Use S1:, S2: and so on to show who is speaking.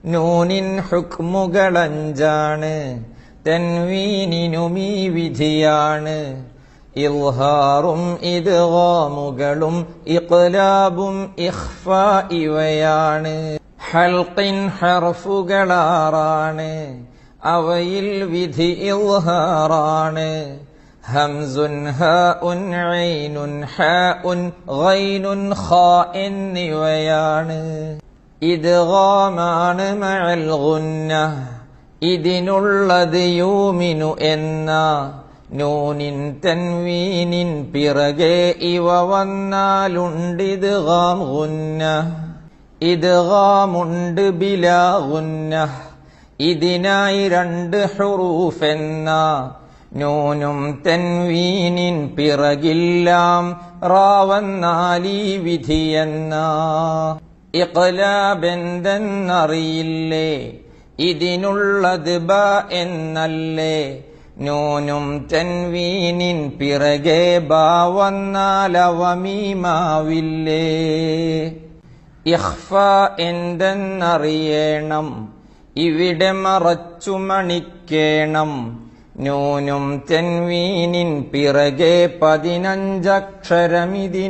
S1: നൂനിൻ ഹുക്മുകളഞ്ചാണ്, തൻവീനിനുമീ വിധിയാണ്. ഇൽഹാറും ഇദ്ഗാമുകളും ഇഖ്ലാബും ഇഖ്ഫാ ഇവയാണ്. ഹൽഖിൻ ഹർഫുകളാറാണ്, അവയിൽ വിധി ഇൽഹാറാണ്. ഹംസുൻ ഹാഉൻ ഐനുൻ ഹാഉൻ ഗൈനുൻ ഖാ എന്നിവയാണ്. ഇദ്ഗാമാണ് മഅൽ ഗുന്ന, ഇതിനുള്ളത് യൂമിനു എന്ന. നൂനിൻ തൻവീനിൻ പിറകെ ഇവ വന്നാലുണ്ടിദ്ഗാം ഗുന്ന. ഇദ്ഗാമുണ്ട് ബിലാ ഗുന്ന, ഇതിനായി 2 ഹുറൂഫ് എന്ന. നൂനും തൻവീനിൻ പിറകില്ലാം റാവന്നാലീ വിധിയെന്ന. ഇഖ്ലാബ് എന്തെന്നറിയില്ലേ, ഇതിനുള്ളത് ബ എന്നല്ലേ. നൂനും തൻവീനിൻ പിറകെ ബ വന്നാലവ മീമാവില്ലേ. ഇഖ്ഫാ എന്തെന്നറിയണം, ഇവിടെ മറച്ചു മണിക്കേണം. നൂനും തൻവീനിൻ പിറകെ 15 അക്ഷരമിതിനോർക്കേണം.